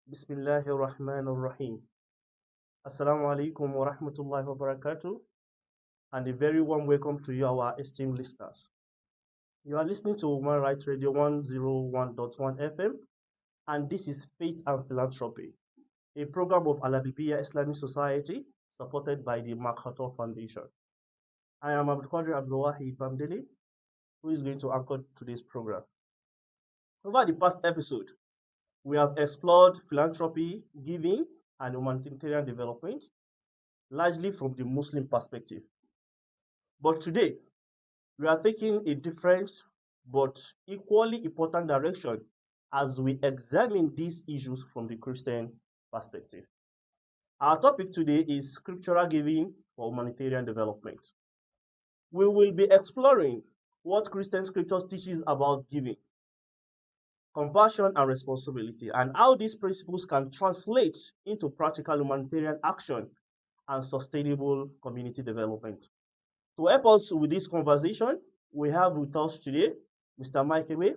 Bismillahirrahmanirrahim. Assalamu alaikum wa rahmatullahi wa barakatuh, and a very warm welcome to you, our esteemed listeners. You are listening to Human Rights Radio 101.1 FM, and this is Faith and Philanthropy, a program of Al-HABIBIYYAH Islamic Society supported by the MacArthur Foundation. I am Abdul Qadir Abdul Wahid Bamdeli, who is going to anchor today's program. Over the past episode, we have explored philanthropy, giving, and humanitarian development, largely from the Muslim perspective. But today, we are taking a different but equally important direction as we examine these issues from the Christian perspective. Our topic today is scriptural giving for humanitarian development. We will be exploring what Christian scriptures teaches about giving, compassion, and responsibility, and how these principles can translate into practical humanitarian action and sustainable community development. To help us with this conversation, we have with us today Mr. Mike Ewe,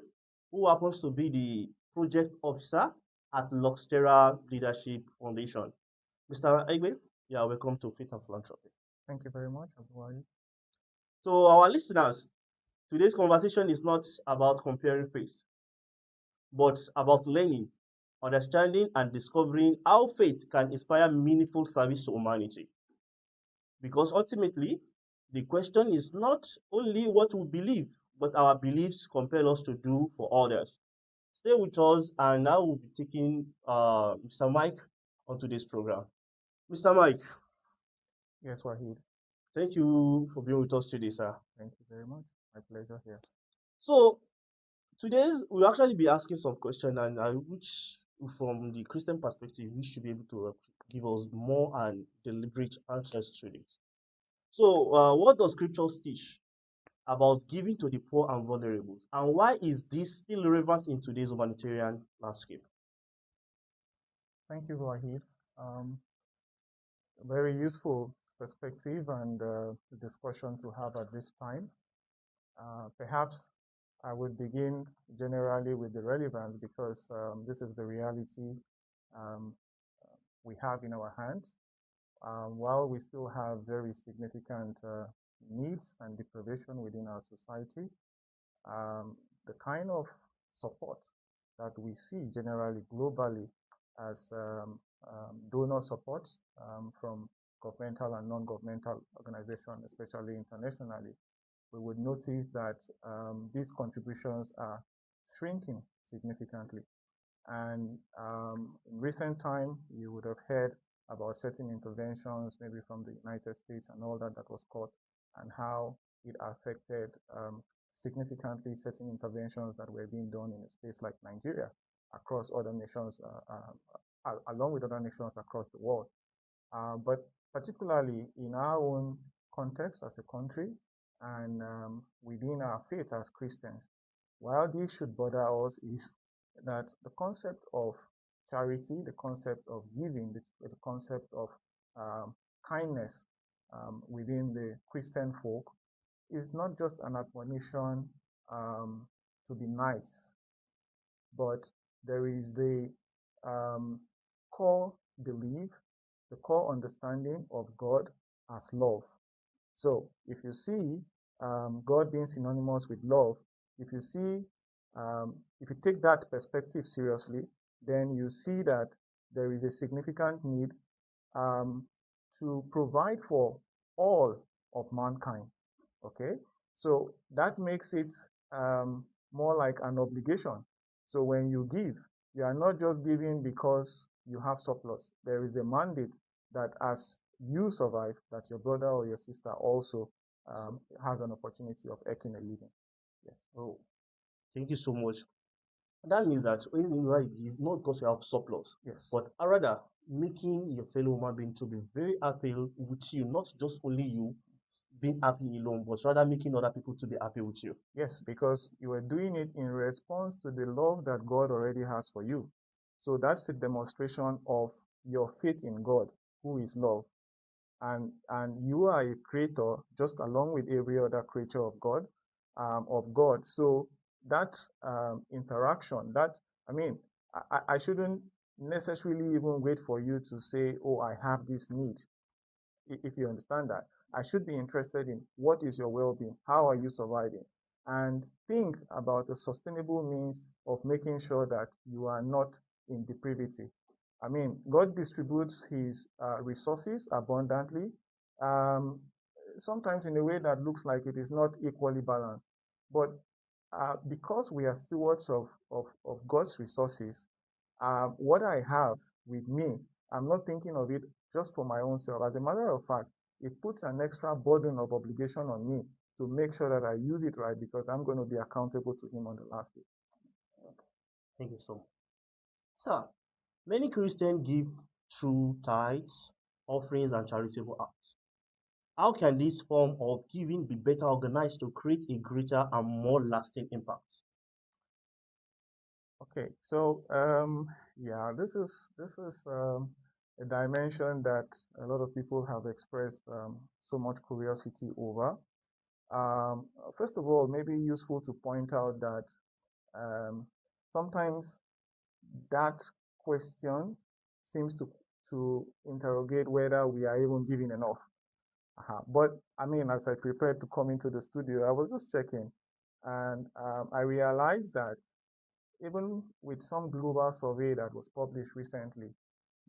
who happens to be the project officer at Luxterra Leadership Foundation. Mr. Ewe, you are welcome to Faith and Philanthropy. Thank you very much, Abdul. So, our listeners, today's conversation is not about comparing faith, but about learning, understanding, and discovering how faith can inspire meaningful service to humanity. Because ultimately, the question is not only what we believe, but our beliefs compel us to do for others. Stay with us, and now we'll be taking Mr. Mike onto this program. Mr. Mike, Yes, Wahid. thank you for being with us today, sir. Thank you very much. My pleasure here. So, today we'll actually be asking some questions, and which, from the Christian perspective, we should be able to give us more and deliberate answers to it. So, what does scriptures teach about giving to the poor and vulnerable, and why is this still relevant in today's humanitarian landscape? Thank you, Wahid. Um, Very useful perspective and discussion to have at this time. Perhaps I would begin generally with the relevance because this is the reality um, we have in our hands. While we still have very significant needs and deprivation within our society, the kind of support that we see generally globally as donor support from governmental and non-governmental organizations, especially internationally, we would notice that these contributions are shrinking significantly. And in recent time, you would have heard about certain interventions, maybe from the United States and all that that was caught, and how it affected significantly certain interventions that were being done in a space like Nigeria across other nations, along with other nations across the world. But particularly in our own context as a country and within our faith as Christians, while this should bother us is that the concept of charity, the concept of giving, the concept of kindness within the Christian folk is not just an admonition to be nice, but there is the um, core belief, the core understanding of God as love. So if you see God being synonymous with love, if you see, if you take that perspective seriously, then you see that there is a significant need um, to provide for all of mankind. Okay, so that makes it more like an obligation. So when you give, you are not just giving because you have surplus. There is a mandate that as you survive, that your brother or your sister also has an opportunity of earning a living. Yes. Oh, thank you so much. That means that when you are give, not because you have surplus, Yes. but rather making your fellow human being to be very happy with you, not just only you being happy alone, but rather making other people to be happy with you. Yes, because you are doing it in response to the love that God already has for you. So that's a demonstration of your faith in God, who is love. And you are a creator just along with every other creature of God, So that interaction, that I mean, I shouldn't necessarily even wait for you to say, oh, I have this need, if you understand that. I should be interested in what is your well-being, how are you surviving, and think about the sustainable means of making sure that you are not in depravity. I mean, God distributes his resources abundantly, um, sometimes in a way that looks like it is not equally balanced. But because we are stewards of God's resources, what I have with me, I'm not thinking of it just for my own self. As a matter of fact, it puts an extra burden of obligation on me to make sure that I use it right because I'm going to be accountable to him on the last day. Thank you so much. Sir, many Christians give through tithes, offerings, and charitable acts. How can this form of giving be better organized to create a greater and more lasting impact? Okay, so yeah, this is a dimension that a lot of people have expressed so much curiosity over. Um, First of all, maybe useful to point out that um, sometimes that question seems to interrogate whether we are even giving enough. But I mean, as I prepared to come into the studio, I was just checking, and I realized that even with some global survey that was published recently,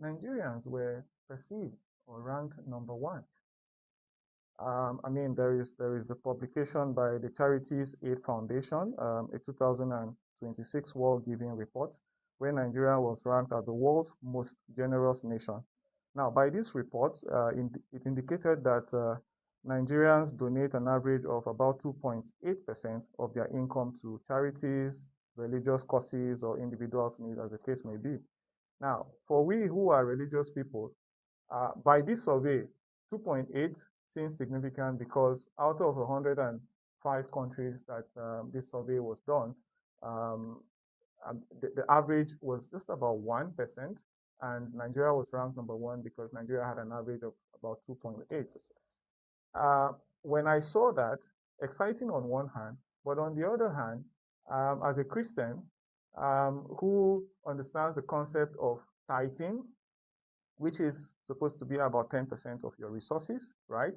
Nigerians were perceived or ranked number one. I mean, there is the publication by the Charities Aid Foundation, a 2026 World Giving Report, where Nigeria was ranked as the world's most generous nation. Now, by this report, it indicated that Nigerians donate an average of about 2.8% of their income to charities, religious causes, or individuals' needs, as the case may be. Now, for we who are religious people, by this survey, 2.8 seems significant because out of 105 countries that this survey was done, um, the average was just about 1%, and Nigeria was ranked number one because Nigeria had an average of about 2.8. Uh, when I saw that, exciting on one hand, but on the other hand, as a Christian who understands the concept of tithing, which is supposed to be about 10% of your resources, right?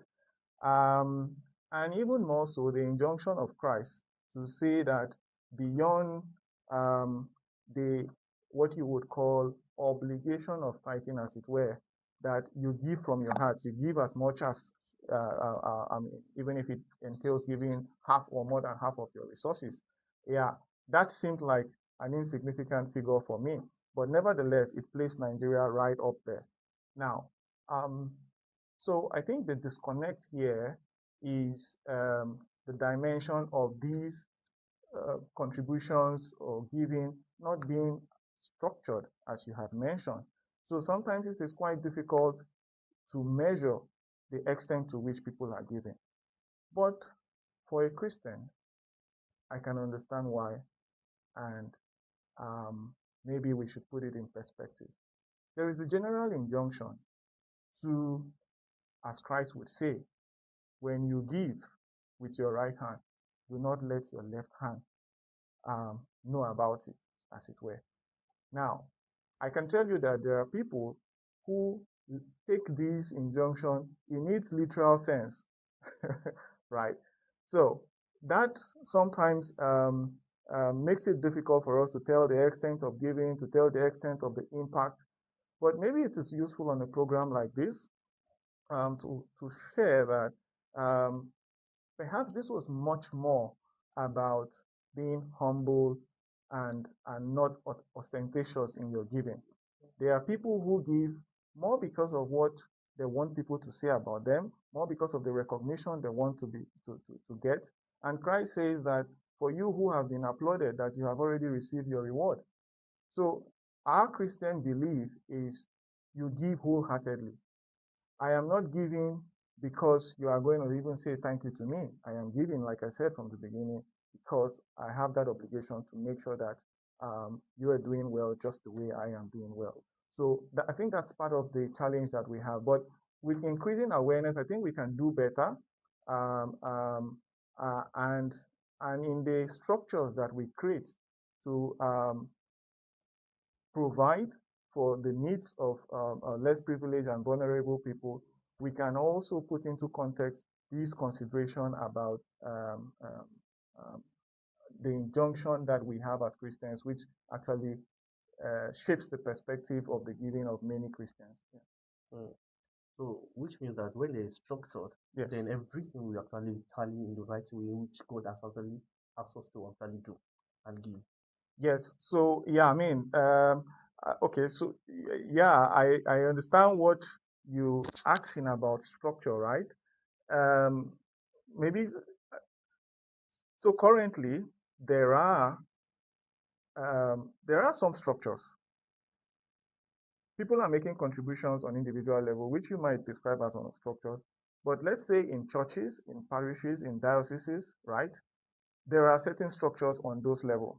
Um, and even more so, the injunction of Christ to say that beyond um, the what you would call obligation of tithing, as it were, that you give from your heart, you give as much as, even if it entails giving half or more than half of your resources. Yeah, that seemed like an insignificant figure for me, but nevertheless, it placed Nigeria right up there. Now, um, so I think the disconnect here is the dimension of these contributions or giving not being structured, as you have mentioned. So sometimes it is quite difficult to measure the extent to which people are giving. But for a Christian, I can understand why, and maybe we should put it in perspective. There is a general injunction to, as Christ would say, when you give with your right hand, do not let your left hand know about it, as it were. Now, I can tell you that there are people who take this injunction in its literal sense, right? So that sometimes makes it difficult for us to tell the extent of giving, to tell the extent of the impact. But maybe it is useful on a program like this to share that perhaps this was much more about being humble and not ostentatious in your giving. There are people who give more because of what they want people to say about them, more because of the recognition they want to get. And Christ says that for you who have been applauded, that you have already received your reward. So our Christian belief is you give wholeheartedly. I am not giving because you are going to even say thank you to me. I am giving, like I said from the beginning, because I have that obligation to make sure that you are doing well just the way I am doing well. So I think that's part of the challenge that we have. But with increasing awareness, I think we can do better. Um, um, uh, and and in the structures that we create to provide for the needs of less privileged and vulnerable people, we can also put into context these consideration about um, the injunction that we have as Christians, which actually shapes the perspective of the giving of many Christians. Yeah. Mm. So, which means that when they're structured, Yes. then everything will actually tally in the right way, which God has actually asked us to actually do and give. Yes. So yeah, I mean, okay. So yeah, I understand what you asking about structure, right? Um, maybe so. Currently, there are there are some structures. People are making contributions on individual level, which you might describe as unstructured. But let's say in churches, in parishes, in dioceses, right? There are certain structures on those levels.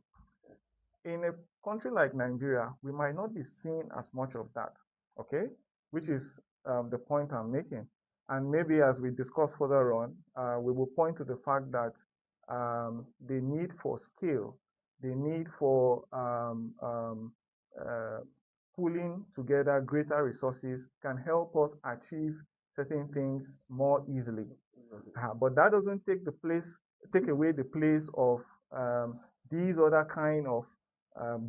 In a country like Nigeria, we might not be seeing as much of that, okay? Which is the point I'm making. And maybe as we discuss further on, we will point to the fact that the need for skill, the need for uh, pulling together greater resources can help us achieve certain things more easily. But that doesn't take away the place of these other kind of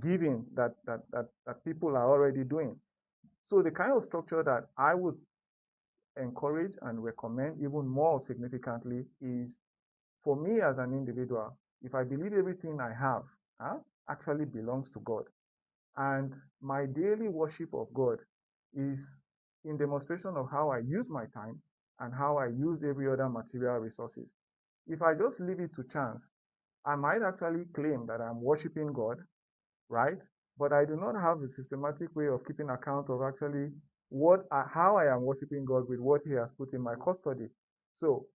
giving that people are already doing. So the kind of structure that I would encourage and recommend even more significantly is for me as an individual, if I believe everything I have actually belongs to God, and my daily worship of God is in demonstration of how I use my time and how I use every other material resources. If I just leave it to chance, I might actually claim that I'm worshiping God, right? But I do not have a systematic way of keeping account of actually how I am worshiping God with what He has put in my custody. So,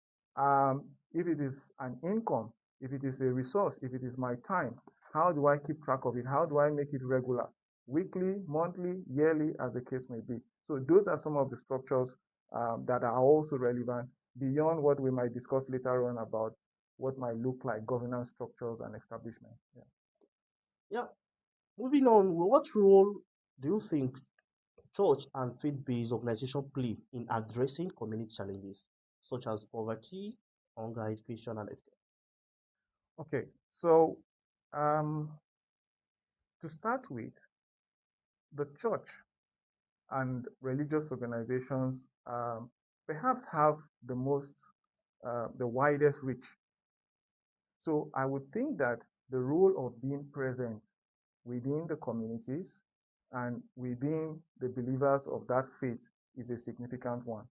if it is an income, if it is a resource, if it is my time, how do I keep track of it? How do I make it regular? Weekly, monthly, yearly, as the case may be. So, those are some of the structures that are also relevant beyond what we might discuss later on about what might look like governance structures and establishment. Yeah. Yeah. Moving on, what role do you think church and faith-based organizations play in addressing community challenges such as poverty, hunger, education, and healthcare? Okay, so um, to start with, the church and religious organizations perhaps have the widest reach. So I would think that the role of being present within the communities and within the believers of that faith is a significant one.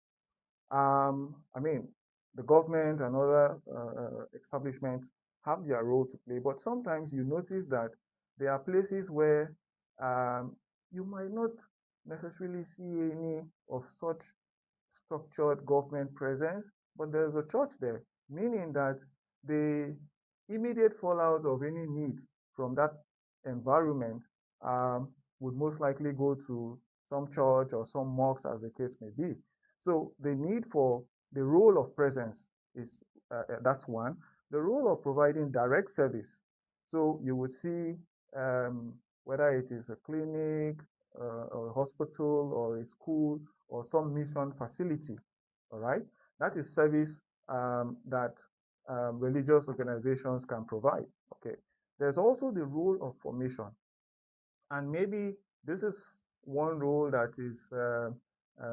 I mean, the government and other establishments have their role to play, but sometimes you notice that there are places where um, you might not necessarily see any of such structured government presence, but there's a church there, meaning that the immediate fallout of any need from that environment would most likely go to some church or some mosque, as the case may be. So the need for the role of presence is that's one. The role of providing direct service. So you would see whether it is a clinic, or a hospital, or a school, or some mission facility. All right, that is service that religious organizations can provide. Okay, there's also the role of formation, and maybe this is one role that is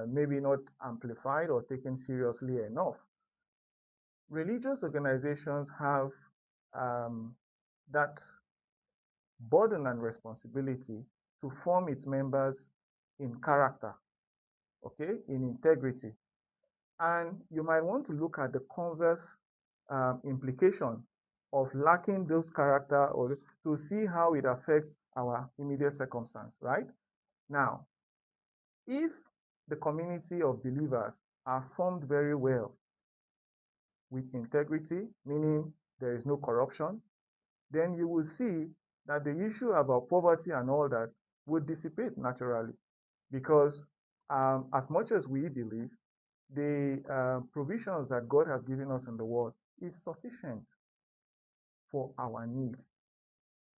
maybe not amplified or taken seriously enough. Religious organizations have that burden and responsibility to form its members in character, okay, in integrity. And you might want to look at the converse implication of lacking those character or to see how it affects our immediate circumstance, right? Now, if the community of believers are formed very well with integrity, meaning there is no corruption, then you will see that the issue about poverty and all that would dissipate naturally because as much as we believe the provisions that God has given us in the world is sufficient for our need,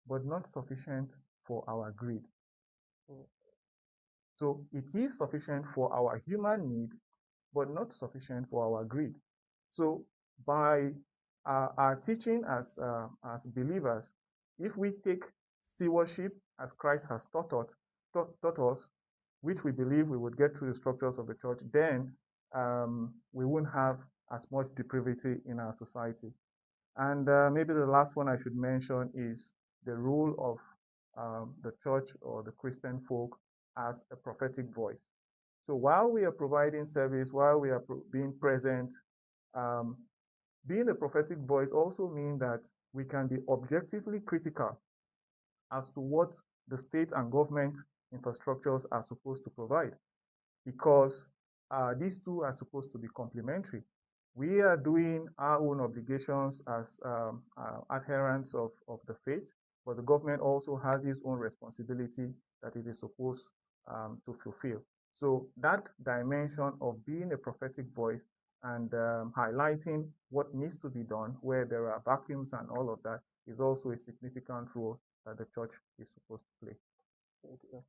but not sufficient for our greed. So it is sufficient for our human need, but not sufficient for our greed. So by our teaching as believers, if we take stewardship as Christ has taught us, which we believe we would get through the structures of the church, then we won't have as much depravity in our society. And maybe the last one I should mention is the role of the church or the Christian folk as a prophetic voice. So while we are providing service, while we are being present, um, being a prophetic voice also means that we can be objectively critical as to what the state and government infrastructures are supposed to provide, because these two are supposed to be complementary. We are doing our own obligations as adherents of the faith, but the government also has its own responsibility that it is supposed to fulfill. So that dimension of being a prophetic voice and highlighting what needs to be done where there are vacuums and all of that is also a significant role that the church is supposed to play. Thank you.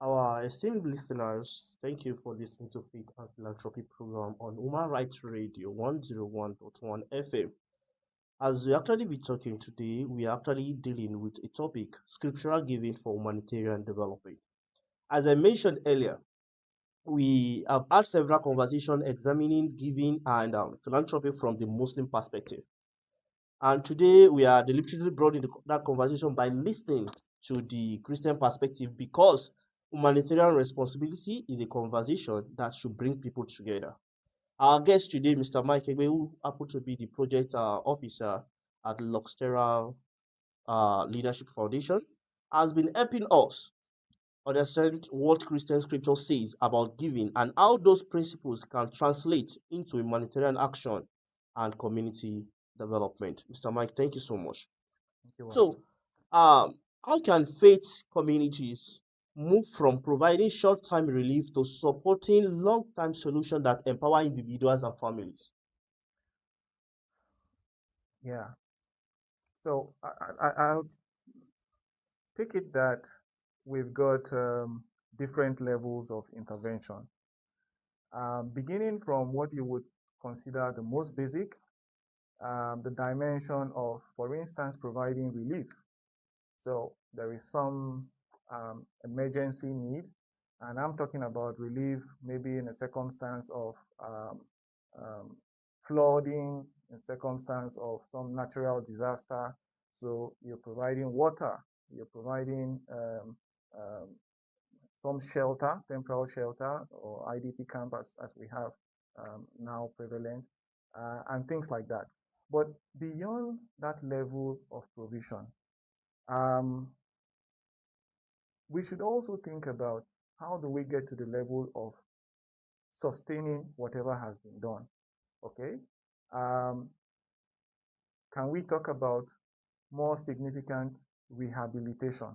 Our esteemed listeners, thank you for listening to Faith and Philanthropy program on Human Rights Radio 101.1 FM. As we actually be talking today, we are actually dealing with a topic, scriptural giving for humanitarian development. As I mentioned earlier, we have had several conversations examining giving and philanthropy from the Muslim perspective. And today we are deliberately brought into that conversation by listening to the Christian perspective, because humanitarian responsibility is a conversation that should bring people together. Our guest today, Mr. Mike Egbe, who happened to be the project officer at Luxterra Leadership Foundation, has been helping us understand what Christian scripture says about giving and how those principles can translate into humanitarian action and community development. Mr. Mike, thank you so much. Thank you, Wahid. So, how can faith communities move from providing short-term relief to supporting long-term solutions that empower individuals and families? Yeah. So I'll take it that we've got different levels of intervention, beginning from what you would consider the most basic, the dimension of, for instance, providing relief. So there is some emergency need, and I'm talking about relief maybe in a circumstance of um, flooding, in circumstance of some natural disaster. So you're providing water, you're providing um, some shelter, temporal shelter, or IDP camp as we have now prevalent, and things like that. But beyond that level of provision, um, we should also think about how do we get to the level of sustaining whatever has been done. Okay, um, can we talk about more significant rehabilitation?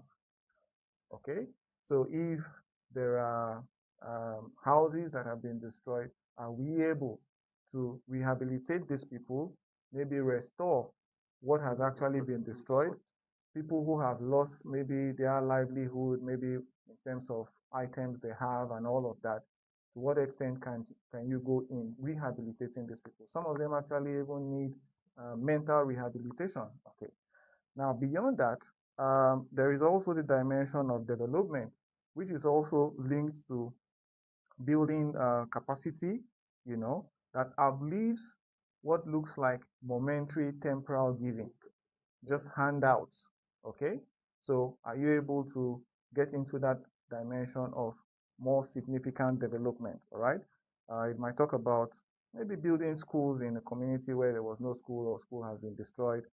Okay, so if there are houses that have been destroyed, are we able to rehabilitate these people, maybe restore what has actually been destroyed? People who have lost maybe their livelihood, maybe in terms of items they have and all of that. To what extent can you go in rehabilitating these people? Some of them actually even need mental rehabilitation. Okay, now, beyond that, there is also the dimension of development, which is also linked to building capacity, that outlives what looks like momentary temporal giving, just handouts. Okay, so are you able to get into that dimension of more significant development? All right, it might talk about maybe building schools in a community where there was no school or school has been destroyed.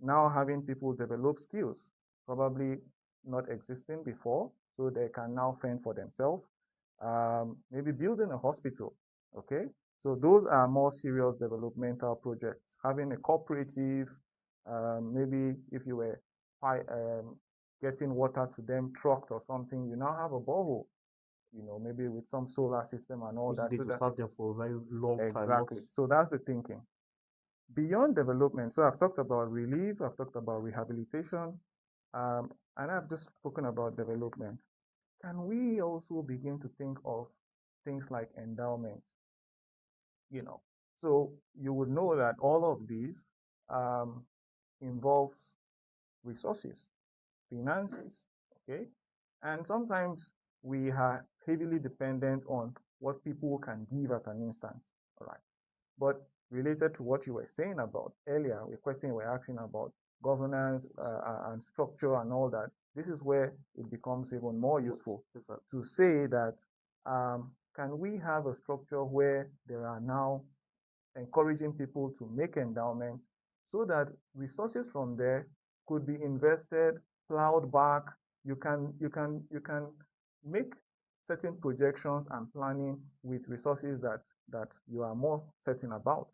Now having people develop skills probably not existing before, so they can now fend for themselves. Maybe building a hospital. Okay, so those are more serious developmental projects. Having a cooperative, maybe if you were getting water to them trucked or something, you now have a borehole, maybe with some solar system and all Which is that. going So to that serve them for a very long time, not exactly. So that's the thinking. Beyond development, so I've talked about relief, I've talked about rehabilitation, and I've just spoken about development. can we also begin to think of things like endowment? You know, so you would know that all of these um, involves resources, finances, okay? And sometimes we are heavily dependent on what people can give at an instance, all right? But related to what you were saying about earlier, the question you were asking about governance and structure and all that, this is where it becomes even more useful to say that can we have a structure where there are now encouraging people to make endowments so that resources from there could be invested, plowed back. You can make certain projections and planning with resources that you are more certain about.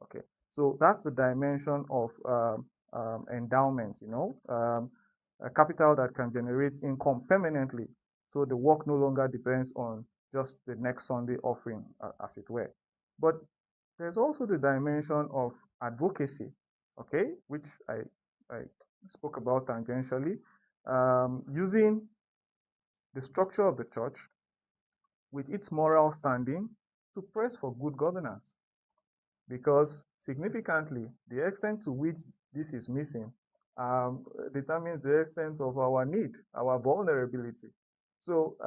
Okay, so that's the dimension of endowments. A capital that can generate income permanently, so the work no longer depends on just the next Sunday offering, as it were. But there's also the dimension of advocacy, okay, which I spoke about tangentially, using the structure of the church with its moral standing to press for good governance. Because significantly, the extent to which this is missing determines the extent of our need, our vulnerability. So,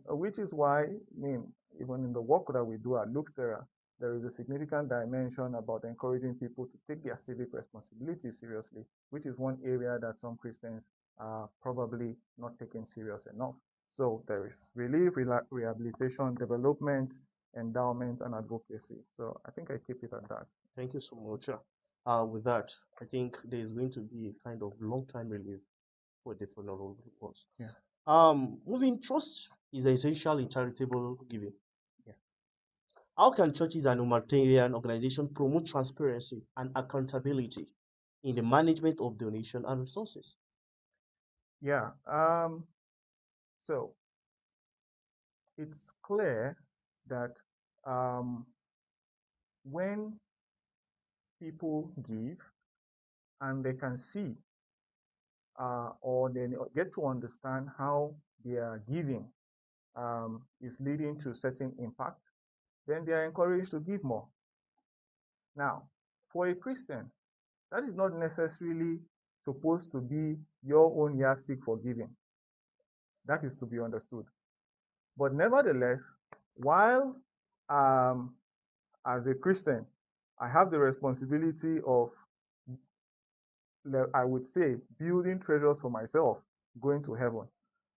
which is why, even in the work that we do at Luxterra, there is a significant dimension about encouraging people to take their civic responsibility seriously, which is one area that some Christians are probably not taking serious enough. So there is relief, rehabilitation, development, endowment, and advocacy. So I think I keep it at that. Thank you so much. With that, I think there is going to be a kind of long-time relief for the funeral ones. Yeah. Moving trust is essential in charitable giving. Yeah. How can churches and humanitarian organizations promote transparency and accountability in the management of donation and resources? Yeah. So it's clear that when people give and they can see or they get to understand how their giving is leading to certain impact, then they are encouraged to give more. Now, for a Christian, that is not necessarily supposed to be your own yardstick for giving. That is to be understood. But nevertheless, while as a Christian, I have the responsibility of, I would say, building treasures for myself, going to heaven.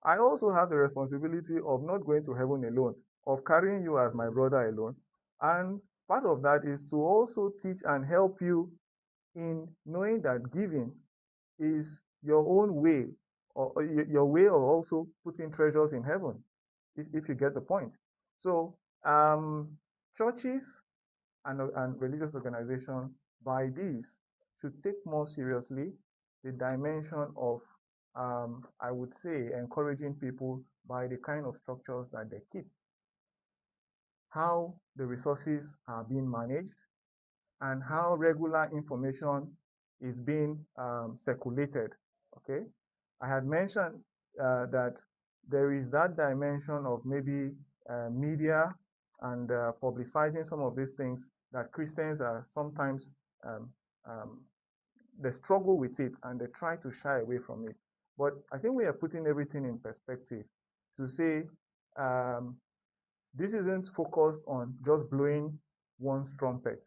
I also have the responsibility of not going to heaven alone, of carrying you as my brother alone. And part of that is to also teach and help you in knowing that giving is your own way, or your way of also putting treasures in heaven, if you get the point. So, churches and religious organizations by these should take more seriously the dimension of, I would say, encouraging people by the kind of structures that they keep, how the resources are being managed, and how regular information is being circulated. Okay, I had mentioned that there is that dimension of maybe media and publicizing some of these things that Christians are sometimes um, um, they struggle with it and they try to shy away from it. But I think we are putting everything in perspective to say um, this isn't focused on just blowing one's trumpet.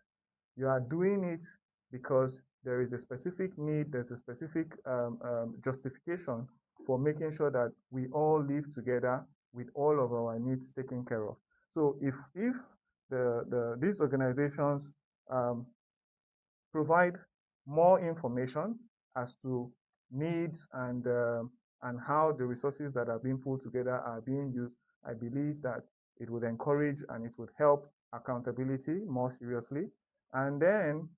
You are doing it because there is a specific need, there's a specific justification for making sure that we all live together with all of our needs taken care of. So if these organizations um, provide more information as to needs and how the resources that are being pulled together are being used, I believe that it would encourage and it would help accountability more seriously. And then,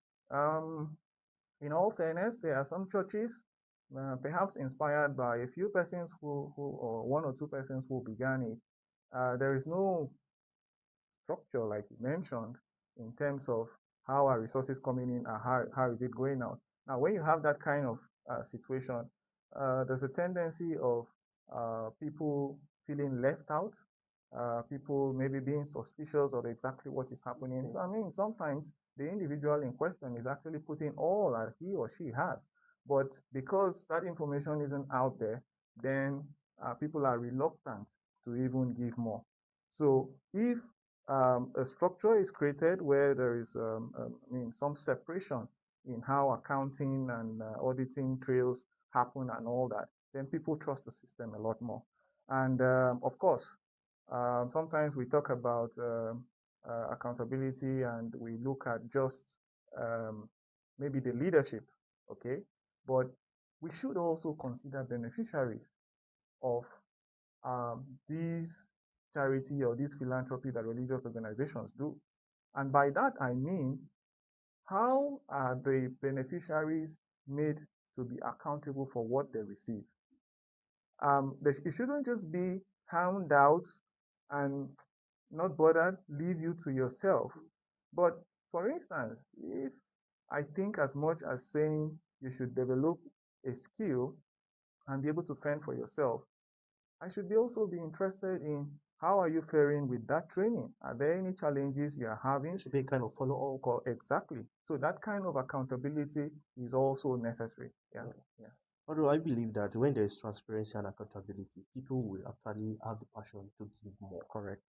in all fairness, there are some churches, perhaps inspired by a few persons who or one or two persons who began it. There is no structure, like you mentioned, in terms of how are resources coming in and how is it going out. Now, when you have that kind of situation, there's a tendency of people feeling left out, people maybe being suspicious of exactly what is happening. So, I mean, sometimes the individual in question is actually putting all that he or she has. But because that information isn't out there, then people are reluctant to even give more. So if a structure is created where there is, I mean, some separation in how accounting and auditing trails happen and all that, then people trust the system a lot more. And of course, sometimes we talk about accountability and we look at just um, maybe the leadership, okay? But we should also consider beneficiaries of these charity or these philanthropy that religious organizations do. And by that, I mean, how are the beneficiaries made to be accountable for what they receive? It shouldn't just be handouts and not bothered, leave you to yourself. But for instance, if I think as much as saying you should develop a skill and be able to fend for yourself, I should be also be interested in how are you faring with that training? Are there any challenges you are having? Should be kind of follow up. Exactly. So that kind of accountability is also necessary. Yeah. Yeah. Although I believe that when there is transparency and accountability, people will actually have the passion to give more. Correct.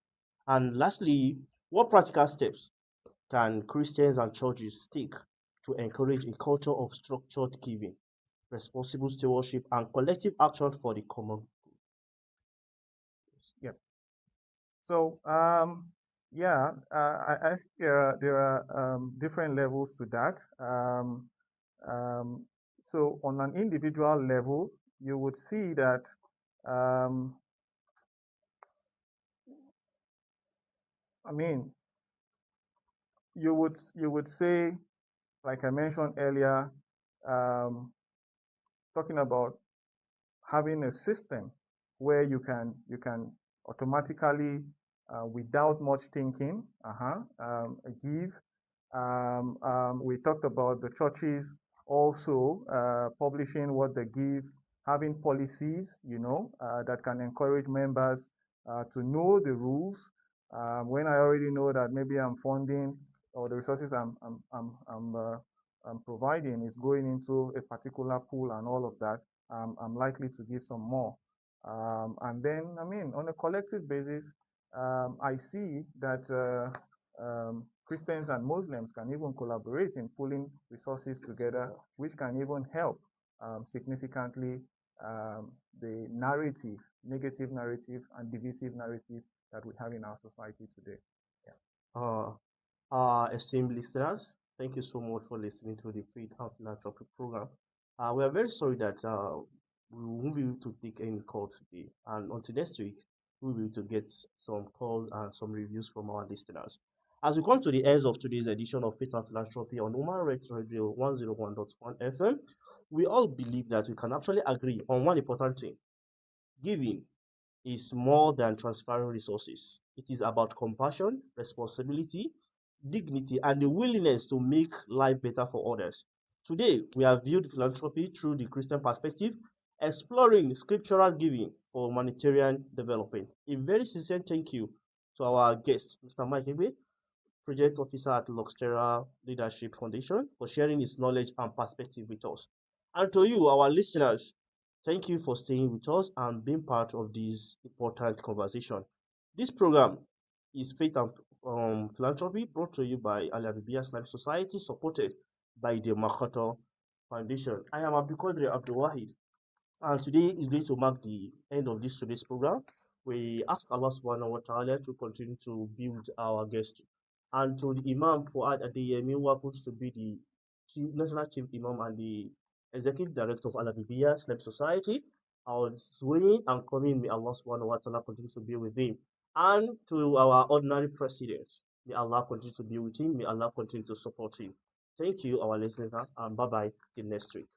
And lastly, what practical steps can Christians and churches take to encourage a culture of structured giving, responsible stewardship, and collective action for the common Yep. So, yeah, I think there are different levels to that. Um, so, on an individual level, you would see that um, I mean, you would say, like I mentioned earlier, um, talking about having a system where you can automatically, without much thinking, give. We talked about the churches also publishing what they give, having policies, that can encourage members to know the rules. When I already know that maybe I'm funding or the resources I'm providing is going into a particular pool and all of that, I'm likely to give some more. And then, I mean, on a collective basis, I see that Christians and Muslims can even collaborate in pulling resources together, which can even help significantly the narrative, negative narrative, and divisive narrative that we have in our society today. Yeah. uh, esteemed listeners, thank you so much for listening to the Faith and Philanthropy program. We are very sorry that we won't be able to take any call today, and until next week, we'll be able to get some calls and some reviews from our listeners. As we come to the end of today's edition of Faith and Philanthropy on Human Rights Radio 101.1 FM, we all believe that we can actually agree on one important thing: giving is more than transferring resources. It is about compassion, responsibility, dignity, and the willingness to make life better for others. Today, we have viewed philanthropy through the Christian perspective, exploring scriptural giving for humanitarian development. A very sincere thank you to our guest, Mr. Mike Ebe, Project Officer at Luxterra Leadership Foundation, for sharing his knowledge and perspective with us. And to you, our listeners, thank you for staying with us and being part of this important conversation. This program is Faith and Philanthropy, brought to you by AL-HABIBIYYAH Life Society, supported by the Makoto Foundation. I am Abdulkadir Abdul Wahid, and today is going to mark the end of this today's program. We ask Allah subhanahu wa ta'ala to continue to be with our guest. And to the Imam Fuad Adeyemi, who happens to be the National Chief Imam and the Executive Director of Al-Habibiyah Islam Society, our swinging and coming, may Allah subhanahu wa ta'ala continue to be with him. And to our ordinary president, may Allah continue to be with him, may Allah continue to support him. Thank you, our listeners, and bye bye till next week.